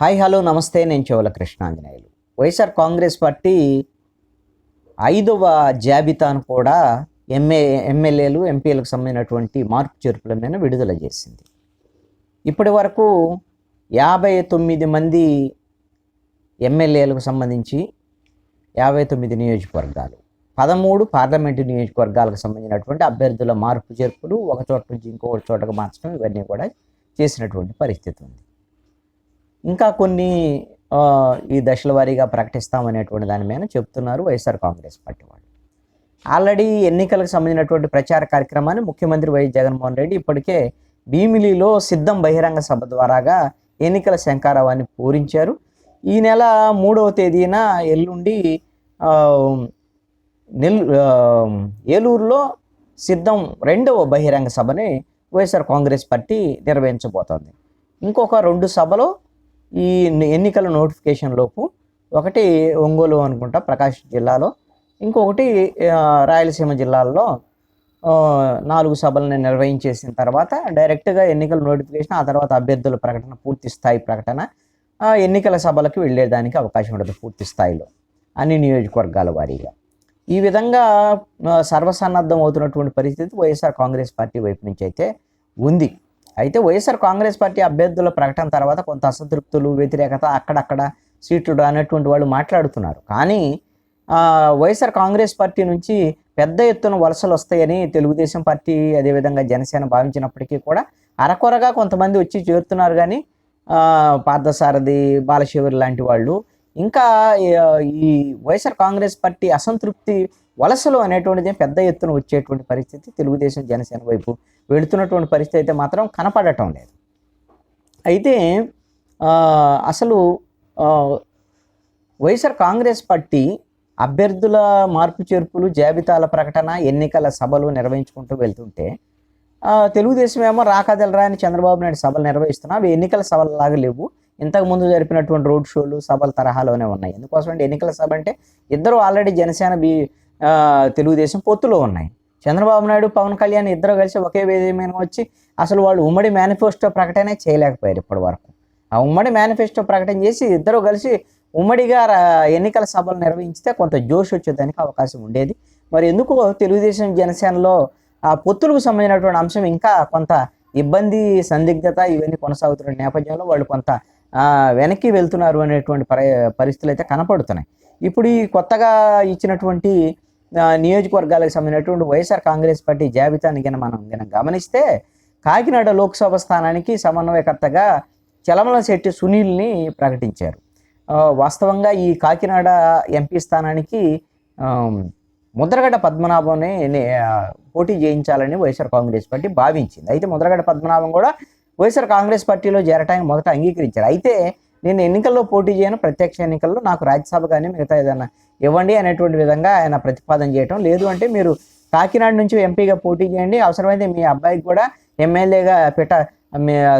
Hi hello నమస్తే. నేను చెవుల కృష్ణాంజనేయులు. వైఎస్ఆర్ కాంగ్రెస్ పార్టీ 5వ జాబితాను కూడా ఎమ్మెల్యేలు ఎంపీలకు సంబంధించినటువంటి మార్పు చేర్పుల మీద విడుదల చేసింది. ఇప్పటి వరకు 59 మంది ఎమ్మెల్యేలకు సంబంధించి 59 నియోజకవర్గాలు, 13 పార్లమెంటు నియోజకవర్గాలకు సంబంధించినటువంటి అభ్యర్థుల మార్పు చేర్పులు, ఒక చోట నుంచి ఇంకొక చోటకు మార్చడం, ఇవన్నీ కూడా చేసినటువంటి పరిస్థితి ఉంది. ఇంకా కొన్ని ఈ దశల వారీగా ప్రకటిస్తామనేటువంటి దాని మీద చెప్తున్నారు వైఎస్ఆర్ కాంగ్రెస్ పార్టీ వాళ్ళు. ఆల్రెడీ ఎన్నికలకు సంబంధించినటువంటి ప్రచార కార్యక్రమాన్ని ముఖ్యమంత్రి వైఎస్ జగన్మోహన్ రెడ్డి ఇప్పటికే భీమిలిలో సిద్ధం బహిరంగ సభ ద్వారాగా ఎన్నికల శంఖారావాన్ని పూరించారు. ఈ నెల 3వ తేదీన ఎల్లుండి ఏలూరులో సిద్ధం 2వ బహిరంగ సభని వైఎస్ఆర్ కాంగ్రెస్ పార్టీ నిర్వహించబోతోంది. ఇంకొక 2 సభలు ఈ ఎన్నికల నోటిఫికేషన్ లోపు, ఒకటి ఒంగోలు అనుకుంటా ప్రకాశం జిల్లాలో, ఇంకొకటి రాయలసీమ జిల్లాల్లో 4 సభలను నిర్వహించేసిన తర్వాత డైరెక్ట్గా ఎన్నికల నోటిఫికేషన్, ఆ తర్వాత అభ్యర్థుల ప్రకటన, పూర్తి స్థాయి ప్రకటన, ఎన్నికల సభలకు వెళ్ళేదానికి అవకాశం ఉండదు పూర్తి స్థాయిలో అన్ని నియోజకవర్గాల వారీగా. ఈ విధంగా సర్వసన్నద్ధం అవుతున్నటువంటి పరిస్థితి వైఎస్ఆర్ కాంగ్రెస్ పార్టీ వైపు నుంచి అయితే ఉంది. అయితే వైఎస్ఆర్ కాంగ్రెస్ పార్టీ అభ్యర్థుల ప్రకటన తర్వాత కొంత అసంతృప్తులు, వ్యతిరేకత, అక్కడక్కడ సీట్లు రానటువంటి వాళ్ళు మాట్లాడుతున్నారు. కానీ వైఎస్ఆర్ కాంగ్రెస్ పార్టీ నుంచి పెద్ద ఎత్తున వలసలు వస్తాయని తెలుగుదేశం పార్టీ, అదేవిధంగా జనసేన భావించినప్పటికీ కూడా అరకొరగా కొంతమంది వచ్చి చేరుతున్నారు. కానీ పార్థసారథి, బాలశివరి లాంటి వాళ్ళు ఇంకా ఈ వైఎస్ఆర్ కాంగ్రెస్ పార్టీ అసంతృప్తి వలసలు అనేటువంటిది పెద్ద ఎత్తున వచ్చేటువంటి పరిస్థితి తెలుగుదేశం జనసేన వైపు వెళుతున్నటువంటి పరిస్థితి అయితే మాత్రం కనపడటం లేదు. అయితే అసలు వైఎస్ఆర్ కాంగ్రెస్ పార్టీ అభ్యర్థుల మార్పు చేర్పులు, జాబితాల ప్రకటన, ఎన్నికల సభలు నిర్వహించుకుంటూ వెళ్తుంటే తెలుగుదేశం ఏమో రాకాదెలరా అని చంద్రబాబు నాయుడు సభలు నిర్వహిస్తున్నా, అవి ఎన్నికల సభలలాగా లేవు, ఇంతకుముందు జరిపినటువంటి రోడ్ షోలు, సభల తరహాలోనే ఉన్నాయి. ఎందుకోసం అంటే ఎన్నికల సభ అంటే ఇద్దరు ఆల్రెడీ జనసేన తెలుగుదేశం పొత్తులో ఉన్నాయి. చంద్రబాబు నాయుడు, పవన్ కళ్యాణ్ ఇద్దరు కలిసి ఒకే వేదిక మీద వచ్చి అసలు వాళ్ళు ఉమ్మడి మేనిఫెస్టో ప్రకటనే చేయలేకపోయారు ఇప్పటి వరకు. ఆ ఉమ్మడి మేనిఫెస్టో ప్రకటన చేసి ఇద్దరు కలిసి ఉమ్మడిగా ఎన్నికల సభలు నిర్వహించితే కొంత జోష్ వచ్చేదానికి అవకాశం ఉండేది. మరి ఎందుకో తెలుగుదేశం జనసేనలో ఆ పొత్తులకు సంబంధించినటువంటి అంశం ఇంకా కొంత ఇబ్బంది, సందిగ్ధత ఇవన్నీ కొనసాగుతున్న నేపథ్యంలో వాళ్ళు కొంత వెనక్కి వెళ్తున్నారు అనేటువంటి పరిస్థితులు అయితే కనపడుతున్నాయి. ఇప్పుడు ఈ కొత్తగా ఇచ్చినటువంటి నియోజకవర్గాలకు సంబంధించినటువంటి వైఎస్ఆర్ కాంగ్రెస్ పార్టీ జాబితాని మనం గమనిస్తే కాకినాడ లోక్సభ స్థానానికి సమన్వయకర్తగా చలమలశెట్టి సునీల్ని ప్రకటించారు. వాస్తవంగా ఈ కాకినాడ ఎంపీ స్థానానికి ముద్రగడ పద్మనాభంని పోటీ చేయించాలని వైఎస్ఆర్ కాంగ్రెస్ పార్టీ భావించింది. అయితే ముద్రగడ పద్మనాభం కూడా వైఎస్ఆర్ కాంగ్రెస్ పార్టీలో చేరటానికి మొదట అంగీకరించారు. అయితే నేను ఎన్నికల్లో పోటీ చేయను, ప్రత్యక్ష ఎన్నికల్లో నాకు రాజ్యసభ కానీ మిగతా ఏదైనా ఇవ్వండి అనేటువంటి విధంగా ఆయన ప్రతిపాదన చేయటం, లేదు అంటే మీరు కాకినాడ నుంచి ఎంపీగా పోటీ చేయండి, అవసరమైతే మీ అబ్బాయికి కూడా ఎమ్మెల్యేగా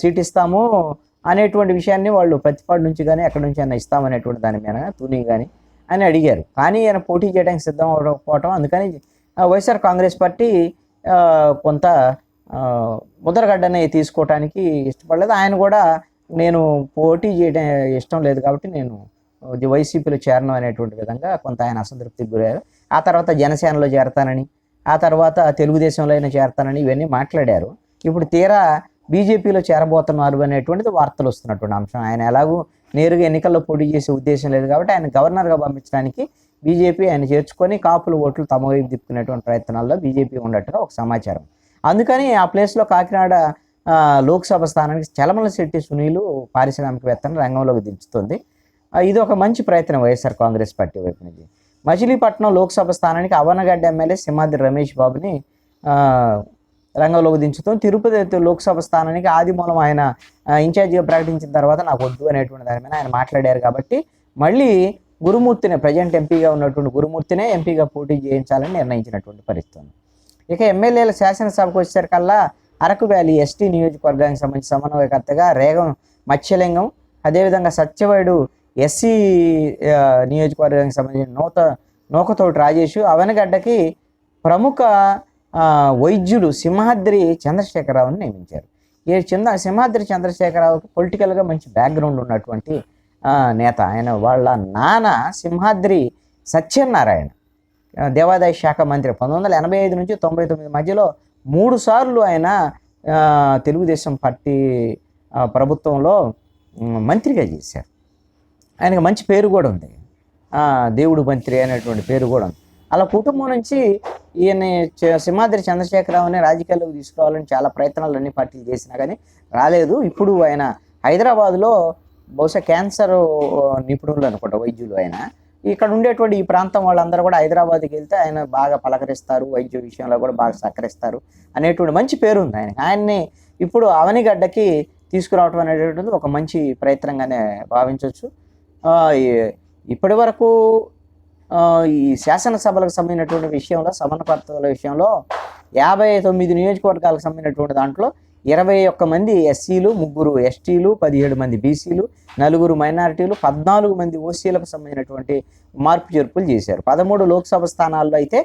సీట్ ఇస్తాము అనేటువంటి విషయాన్ని వాళ్ళు ప్రతిపాదన నుంచి కానీ ఎక్కడి నుంచి అయినా ఇస్తామనేటువంటి దాని మీద తుని కానీ అని అడిగారు. కానీ ఆయన పోటీ చేయడానికి సిద్ధం అవ్వకపోవటం, అందుకని వైఎస్ఆర్ కాంగ్రెస్ పార్టీ కొంత ముద్రగడ్డని తీసుకోవటానికి ఇష్టపడలేదు. ఆయన కూడా నేను పోటీ చేయడం ఇష్టం లేదు కాబట్టి నేను వైసీపీలో చేరను అనేటువంటి విధంగా కొంత ఆయన అసంతృప్తికి గురయ్యారు. ఆ తర్వాత జనసేనలో చేరతానని, ఆ తర్వాత తెలుగుదేశంలో అయినా చేరతానని ఇవన్నీ మాట్లాడారు. ఇప్పుడు తీరా బీజేపీలో చేరబోతున్నారు అనేటువంటిది వార్తలు వస్తున్నటువంటి అంశం. ఆయన ఎలాగూ నేరుగా ఎన్నికల్లో పోటీ చేసే ఉద్దేశం లేదు కాబట్టి ఆయన గవర్నర్గా పంపించడానికి బీజేపీ ఆయన చేర్చుకొని కాపుల ఓట్లు తమ వైపు తిప్పుకునేటువంటి ప్రయత్నాల్లో బీజేపీ ఉన్నట్టుగా ఒక సమాచారం. అందుకని ఆ ప్లేస్లో కాకినాడ లోక్సభ స్థానానికి చలమలశెట్టి సునీలు పారిశ్రామికవేత్తను రంగంలోకి దించుతుంది. ఇది ఒక మంచి ప్రయత్నం వైఎస్ఆర్ కాంగ్రెస్ పార్టీ వైపు నుంచి. మచిలీపట్నం లోక్సభ స్థానానికి అవనగడ్డ ఎమ్మెల్యే సింహాద్రి రమేష్ బాబుని రంగంలోకి దించుతాం. తిరుపతి లోక్సభ స్థానానికి ఆదిమూలం ఆయన ఇన్ఛార్జిగా ప్రకటించిన తర్వాత నాకు వద్దు అనేటువంటి దాని మీద ఆయన మాట్లాడారు. కాబట్టి మళ్ళీ గురుమూర్తినే, ప్రజెంట్ ఎంపీగా ఉన్నటువంటి గురుమూర్తినే ఎంపీగా పోటీ చేయించాలని నిర్ణయించినటువంటి పరిస్థితి. ఇక ఎమ్మెల్యేల శాసనసభకు వచ్చేసరికల్లా అరకు వ్యాలీ ఎస్టీ నియోజకవర్గానికి సంబంధించి సమన్వయకర్తగా రేగం మత్స్యలింగం, అదేవిధంగా సత్యవైడు ఎస్సీ నియోజకవర్గానికి సంబంధించిన నూకతోటి రాజేష్, అవనగడ్డకి ప్రముఖ వైద్యులు సింహాద్రి చంద్రశేఖరరావుని నియమించారు. సింహాద్రి చంద్రశేఖరరావుకి పొలిటికల్గా మంచి బ్యాక్గ్రౌండ్ ఉన్నటువంటి నేత. ఆయన వాళ్ళ నాన్న సింహాద్రి సత్యనారాయణ దేవాదాయ శాఖ మంత్రి 1985 నుంచి 99 మధ్యలో 3 సార్లు ఆయన తెలుగుదేశం పార్టీ ప్రభుత్వంలో మంత్రిగా చేశారు. ఆయనకు మంచి పేరు కూడా ఉంది, దేవుడు మంత్రి అనేటువంటి పేరు కూడా ఉంది. అలా కుటుంబం నుంచి ఈయన సింహాద్రి చంద్రశేఖరరావుని రాజకీయాల్లోకి తీసుకురావాలని చాలా ప్రయత్నాలు అన్ని పార్టీలు చేసినా కానీ రాలేదు. ఇప్పుడు ఆయన హైదరాబాద్లో బహుశా క్యాన్సర్ నిపుణులు అనుకుంటా, వైద్యులు. ఆయన ఇక్కడ ఉండేటువంటి ఈ ప్రాంతం వాళ్ళందరూ కూడా హైదరాబాద్కి వెళ్తే ఆయన బాగా పలకరిస్తారు, వైద్య విషయంలో కూడా బాగా సహకరిస్తారు అనేటువంటి మంచి పేరు ఉంది ఆయన్ని ఇప్పుడు అవనిగడ్డకి తీసుకురావటం అనేటువంటిది ఒక మంచి ప్రయత్నంగానే భావించవచ్చు. ఇప్పటి వరకు ఈ శాసనసభలకు సంబంధించినటువంటి విషయంలో, సమన్వయకర్తల విషయంలో 59 నియోజకవర్గాలకు సంబంధించినటువంటి దాంట్లో 21 మంది ఎస్సీలు, 3 ఎస్టీలు, 17 మంది బీసీలు, 4 మైనారిటీలు, 14 మంది ఓసీలకు సంబంధించినటువంటి మార్పు చేర్పులు చేశారు. 13 లోక్సభ స్థానాల్లో అయితే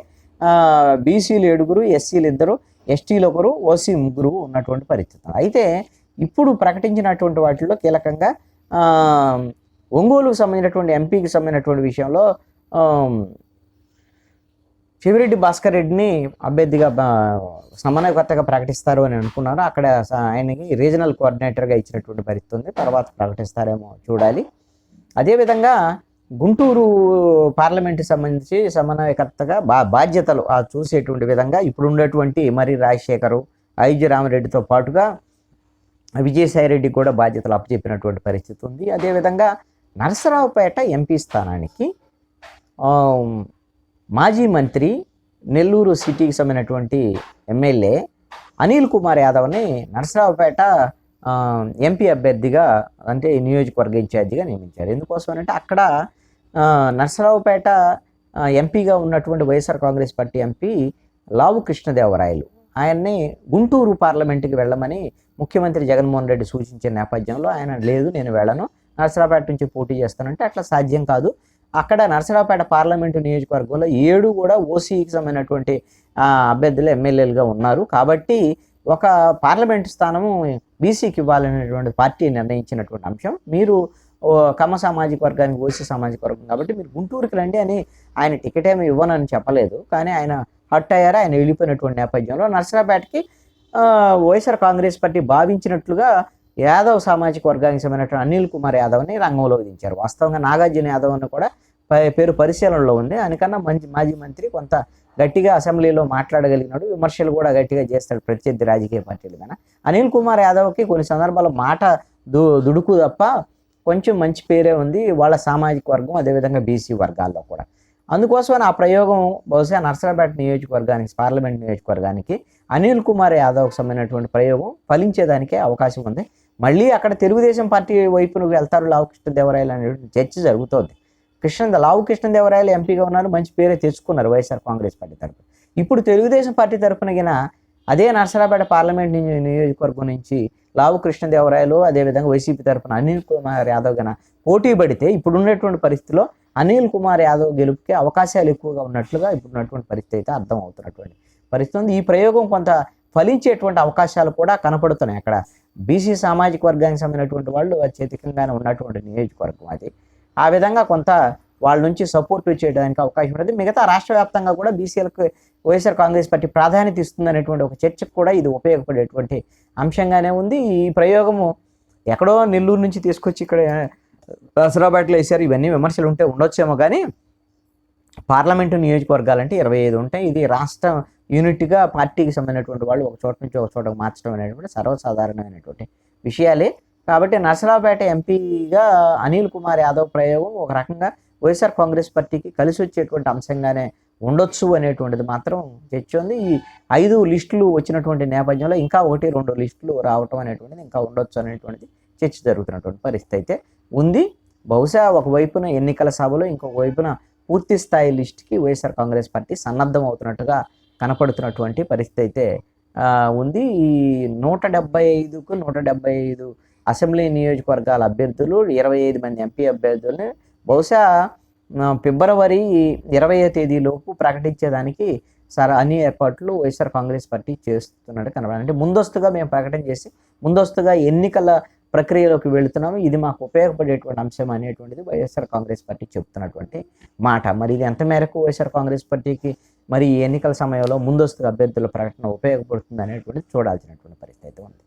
బీసీలు 7, ఎస్సీలు 2, ఎస్టీలు 1, ఓసీ 3 ఉన్నటువంటి పరిస్థితి. అయితే ఇప్పుడు ప్రకటించినటువంటి వాటిల్లో కీలకంగా ఒంగోలుకు సంబంధించినటువంటి ఎంపీకి సంబంధించినటువంటి విషయంలో చెవిరెడ్డి భాస్కర్ రెడ్డిని అభ్యర్థిగా సమన్వయకర్తగా ప్రకటిస్తారు అని అనుకున్నారు. అక్కడ ఆయనకి రీజనల్ కోఆర్డినేటర్గా ఇచ్చినటువంటి పరిస్థితి ఉంది. తర్వాత ప్రకటిస్తారేమో చూడాలి. అదేవిధంగా గుంటూరు పార్లమెంటుకి సంబంధించి సమన్వయకర్తగా బాధ్యతలు చూసేటువంటి విధంగా ఇప్పుడు ఉండేటువంటి మరి రాజశేఖరు, ఐజి రామరెడ్డితో పాటుగా విజయసాయిరెడ్డి కూడా బాధ్యతలు అప్పచెప్పినటువంటి పరిస్థితి ఉంది. అదేవిధంగా నరసరావుపేట ఎంపీ స్థానానికి మాజీ మంత్రి, నెల్లూరు సిటీకి సంబంధించినటువంటి ఎమ్మెల్యే అనిల్ కుమార్ యాదవ్ని నరసరావుపేట ఎంపీ అభ్యర్థిగా, అంటే నియోజకవర్గ ఇన్ఛార్జిగా నియమించారు. ఎందుకోసం అంటే అక్కడ నరసరావుపేట ఎంపీగా ఉన్నటువంటి వైఎస్ఆర్ కాంగ్రెస్ పార్టీ ఎంపీ లావు కృష్ణదేవరాయలు ఆయన్ని గుంటూరు పార్లమెంటుకి వెళ్ళమని ముఖ్యమంత్రి జగన్మోహన్ రెడ్డి సూచించిన నేపథ్యంలో ఆయన లేదు, నేను వెళ్ళను, నరసరావుపేట నుంచి పోటీ చేస్తానంటే అట్లా సాధ్యం కాదు. అక్కడ నరసరావుపేట పార్లమెంటు నియోజకవర్గంలో 7 కూడా ఓసీకి సంబంధించినటువంటి అభ్యర్థులు ఎమ్మెల్యేలుగా ఉన్నారు. కాబట్టి ఒక పార్లమెంటు స్థానము బీసీకి ఇవ్వాలనేటువంటి పార్టీ నిర్ణయించినటువంటి అంశం. మీరు కమ్మ సామాజిక వర్గానికి, ఓసీ సామాజిక వర్గం కాబట్టి మీరు గుంటూరుకి రండి అని ఆయన టికెట్ ఏమి ఇవ్వనని చెప్పలేదు. కానీ ఆయన హట్ అయ్యారు. ఆయన వెళ్ళిపోయినటువంటి నేపథ్యంలో నరసరావుపేటకి వైఎస్ఆర్ కాంగ్రెస్ పార్టీ భావించినట్లుగా యాదవ్ సామాజిక వర్గానికి సంబంధించిన అనిల్ కుమార్ యాదవ్ని రంగంలోకి దించారు. వాస్తవంగా నాగార్జున యాదవ్ అని కూడా పేరు పరిశీలనలో ఉంది. ఆయనకన్నా మాజీ మంత్రి, కొంత గట్టిగా అసెంబ్లీలో మాట్లాడగలిగినాడు, విమర్శలు కూడా గట్టిగా చేస్తాడు ప్రత్యర్థి రాజకీయ పార్టీలు. కానీ అనిల్ కుమార్ యాదవ్కి కొన్ని సందర్భాల్లో మాట దుడుకు తప్ప కొంచెం మంచి పేరే ఉంది వాళ్ళ సామాజిక వర్గం, అదేవిధంగా బీసీ వర్గాల్లో కూడా. అందుకోసమని ఆ ప్రయోగం బహుశా నరసరావుపేట నియోజకవర్గానికి, పార్లమెంట్ నియోజకవర్గానికి అనిల్ కుమార్ యాదవ్కి సంబంధించినటువంటి ప్రయోగం ఫలించేదానికే అవకాశం ఉంది. మళ్ళీ అక్కడ తెలుగుదేశం పార్టీ వైపును వెళ్తారు లావు కృష్ణదేవరాయలు అనేటువంటి చర్చ జరుగుతోంది. లావు కృష్ణదేవరాయలు ఎంపీగా ఉన్నారు, మంచి పేరే తెచ్చుకున్నారు వైఎస్ఆర్ కాంగ్రెస్ పార్టీ తరఫున. ఇప్పుడు తెలుగుదేశం పార్టీ తరఫున అదే నరసరావుపేట పార్లమెంట్ నియోజకవర్గం నుంచి లావు కృష్ణదేవరాయలు, అదేవిధంగా వైసీపీ తరఫున అనిల్ కుమార్ యాదవ్ పోటీ పడితే ఇప్పుడు ఉన్నటువంటి పరిస్థితిలో అనిల్ కుమార్ యాదవ్ గెలుపుకి అవకాశాలు ఎక్కువగా ఉన్నట్లుగా ఇప్పుడున్నటువంటి పరిస్థితి అయితే అర్థం అవుతున్నటువంటి పరిస్థితి ఉంది. ఈ ప్రయోగం కొంత ఫలించేటువంటి అవకాశాలు కూడా కనపడుతున్నాయి. అక్కడ బీసీ సామాజిక వర్గానికి సంబంధించినటువంటి వాళ్ళు అత్యధికంగానే ఉన్నటువంటి నియోజకవర్గం అది. ఆ విధంగా కొంత వాళ్ళ నుంచి సపోర్ట్ చేయడానికి అవకాశం ఉంటుంది. మిగతా రాష్ట్ర వ్యాప్తంగా కూడా బీసీలకు వైఎస్ఆర్ కాంగ్రెస్ పార్టీ ప్రాధాన్యత ఇస్తుందనేటువంటి ఒక చర్చకు కూడా ఇది ఉపయోగపడేటువంటి అంశంగానే ఉంది. ఈ ప్రయోగము ఎక్కడో నెల్లూరు నుంచి తీసుకొచ్చి ఇక్కడ నరసరావుపేటలో వేశారు, ఇవన్నీ విమర్శలు ఉంటే ఉండొచ్చేమో. కానీ పార్లమెంటు నియోజకవర్గాలంటే 25 ఉంటాయి. ఇది రాష్ట్ర యూనిట్గా పార్టీకి సంబంధించినటువంటి వాళ్ళు ఒక చోట నుంచి ఒక చోటకు మార్చడం అనేటువంటి సర్వసాధారణమైనటువంటి విషయాలే. కాబట్టి నరసరావుపేట ఎంపీగా అనిల్ కుమార్ యాదవ్ ప్రయోగం ఒక రకంగా వైఎస్ఆర్ కాంగ్రెస్ పార్టీకి కలిసి వచ్చేటువంటి అంశంగానే ఉండొచ్చు అనేటువంటిది మాత్రం చర్చ ఉంది. ఈ 5 లిస్టులు వచ్చినటువంటి నేపథ్యంలో ఇంకా 1-2 లిస్టులు రావటం అనేటువంటిది ఇంకా ఉండొచ్చు అనేటువంటిది చర్చ జరుగుతున్నటువంటి పరిస్థితి అయితే ఉంది. బహుశా ఒకవైపున ఎన్నికల సభలో, ఇంకొక వైపున పూర్తి స్థాయి లిస్టుకి వైఎస్ఆర్ కాంగ్రెస్ పార్టీ సన్నద్ధం అవుతున్నట్టుగా కనపడుతున్నటువంటి పరిస్థితి అయితే ఉంది. ఈ 175కు 175 అసెంబ్లీ నియోజకవర్గాల అభ్యర్థులు, 25 మంది ఎంపీ అభ్యర్థుల్ని బహుశా ఫిబ్రవరి 20వ తేదీలోపు ప్రకటించేదానికి సార్ అన్ని ఏర్పాట్లు వైఎస్ఆర్ కాంగ్రెస్ పార్టీ చేస్తున్నట్టు కనబడాలి. అంటే ముందస్తుగా మేము ప్రకటన చేసి ముందస్తుగా ఎన్నికల ప్రక్రియలోకి వెళుతున్నాము, ఇది మాకు ఉపయోగపడేటువంటి అంశం అనేటువంటిది వైఎస్ఆర్ కాంగ్రెస్ పార్టీ చెప్తున్నటువంటి మాట. మరి ఇది ఎంత మేరకు వైఎస్ఆర్ కాంగ్రెస్ పార్టీకి మరి ఈ ఎన్నికల సమయంలో ముందస్తుగా అభ్యర్థుల ప్రకటన ఉపయోగపడుతుంది అనేటువంటిది చూడాల్సినటువంటి పరిస్థితి ఉంది.